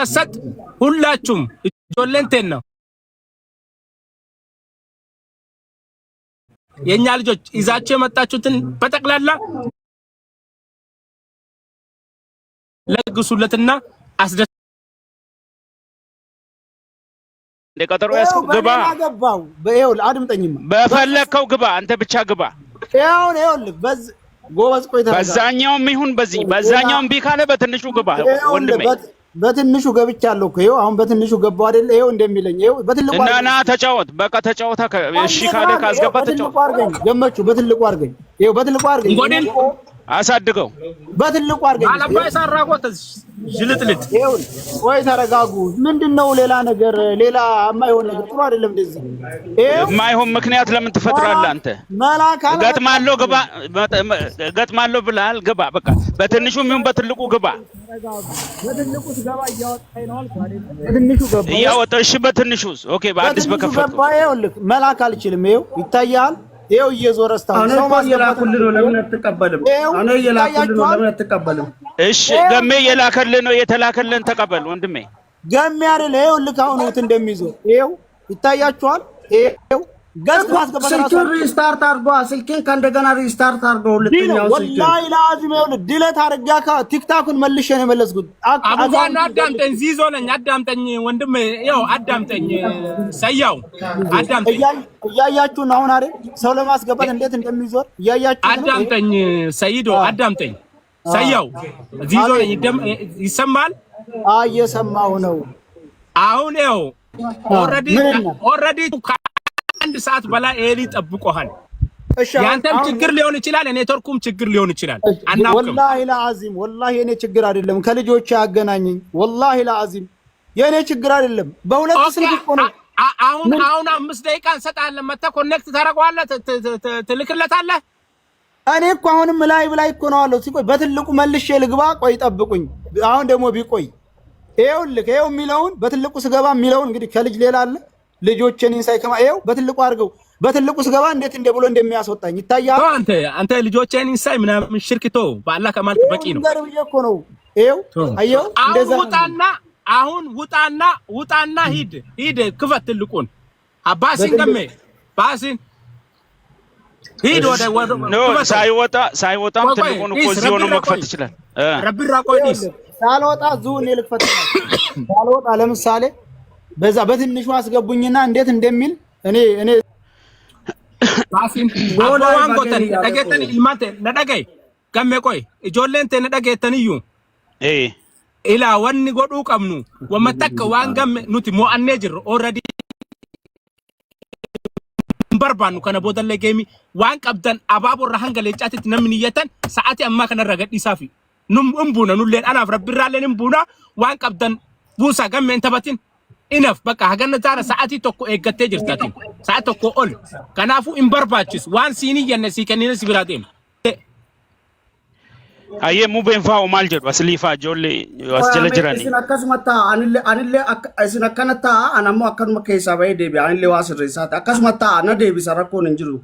ሲከሰት ሁላችሁም ጆለንቴን ነው የኛ ልጆች ይዛችሁ የመጣችሁትን በጠቅላላ ለግሱለትና አስደስ ለቀጠሮ ያስኩ ግባ ገባው በይውል አድምጠኝማ በፈለከው ግባ አንተ ብቻ ግባ ይውል በዝ ጎበዝ ቆይታ በዛኛውም ይሁን በዛኛውም ቢካለ በትንሹ ግባ ወንድሜ በትንሹ ገብቻለሁ እኮ ይው አሁን በትንሹ ገባው አይደል ይው እንደሚለኝ ይው በትልቁ እና ተጫወት በቃ ተጫወታ እሺ ካለ ካስገባ ተጫወት ገመቹ በትልቁ አርገኝ ይው በትልቁ አርገኝ ጎዴን አሳድገው በትልቁ አርገኝ አለባይ ሳራቆት ጅልጥልጥ ይው ወይ ተረጋጉ ምንድነው ሌላ ነገር ሌላ የማይሆን ነገር ጥሩ አይደለም እንደዚህ ይው የማይሆን ምክንያት ለምን ትፈጥራለህ አንተ መላካለ ገጥማለሁ ብለሃል ግባ በቃ በትንሹም ይሁን በትልቁ ግባ በትልቁ ገባ ያወጣኝ ነው አልኩ አይደል በትንሹ ገባ ያወጣሽ በትንሹስ ኦኬ በአዲስ በከፈተው ይኸውልህ መላክ አልችልም ይኸው ይታያል ይኸው እየዞረስታው ነው የላኩልህ ነው ለምን አትቀበልም አነ የላኩልህ ነው ለምን አትቀበልም እሺ ገሜ የላከልህ ነው የተላከልህን ተቀበል ወንድሜ ገሜ አይደል ይኸውልህ አሁን ነው እንደሚዞር ይኸው ይታያችኋል ይኸው ገዝ ማስገባት ስልኩን ሪስታርት አድርጎ ስልኬን ከእንደገና ሪስታርት አድርጎ ሁለተኛው ስልክ ወላሂ ላዚም ይኸውልህ ዲሌት አድርጋካ ቲክታኩን መልሼ ነው የመለስኩት አቡጋና አዳምጠኝ ዚዞ ነኝ አዳምጠኝ ወንድሜ ይኸው አዳምጠኝ ሰያው አዳምጠኝ እያያችሁ ነው አሁን አይደል ሰው ለማስገባት እንዴት እንደሚዞር እያያችሁ ነው አዳምጠኝ ሰይዶ አዳምጠኝ ሰያው ዚዞ ነኝ ይሰማል እየሰማሁ ነው አሁን ይኸው ኦሬዲ አንድ ሰዓት በላይ ኤሊ ጠብቆሃል ያንተም ችግር ሊሆን ይችላል ኔትወርኩም ችግር ሊሆን ይችላል አናውቅም ወላሂ የኔ ችግር አይደለም ከልጆች ያገናኘኝ ወላሂ ለአዚም የኔ ችግር አይደለም በሁለት ስልክ እኮ ነው አሁን 5 ደቂቃ እንሰጣለን መተ ኮኔክት ታረጋዋለህ ትልክለታለህ እኔ እኮ አሁንም ላይ እኮ ነው አለው ሲቆይ በትልቁ መልሼ ልግባ ቆይ ጠብቁኝ አሁን ደግሞ ቢቆይ ይኸውልህ ይኸው የሚለውን በትልቁ ስገባ የሚለውን እንግዲህ ከልጅ ሌላ አለ ልጆችን ኢንሳይ ከማየው በትልቁ አርገው በትልቁ ስገባ እንዴት እንደብሎ እንደሚያስወጣኝ ይታያል አንተ ልጆችን ኢንሳይ ምናምን ሽርክቶ በአላህ ከማልክ በቂ ነው ገርብዬ እኮ ነው ይኸው አየው እንደዛ አሁን ውጣና ሂድ ክፈት ትልቁን አባሲን ገሜ ባሲን ሂድ ወደ ነው ሳይወጣም ትልቁን እኮ እዚሁ ነው መክፈት ይችላል ረብራ ቆይስ ሳልወጣ ዙን ልክፈት ሳልወጣ ለምሳሌ በዛ በትንሹ አስገቡኝና እንዴት እንደሚል እኔ ባሲን ወላሂ ጎተን ደገተን ኢልማንተ ነደገይ ገሜ ቆይ ጆሌንተ ነደገተንዩ ኢላ ወኒ ጎዱ ቀምኑ ወመተከ ዋን ገሜ ኑቲ ሞአኔ ጅር ኦሬዲ barbaanu kana bodalle geemi waan qabdan abaaboo rahangale caatitti namni niyyatan sa'aati amma kana ragadhiisaafi num umbuna nulleen anaaf rabbirraalleen umbuna waan qabdan buusa gammeen tabatin inaf bakka haganna taara sa'aati tokko eeggattee jirtaatiin sa'aati tokko ol kanaafu in barbaachis waan siinii yenne sii kennine si biraa deema aye mubeen fa'u maal jedhu asliifa jolle asjala jirani isin akkasumata anille isin akkanata anammo akkanuma keessa baye deebi anille waasirreessaati akkasumata ana deebisa rakkoon hin jiru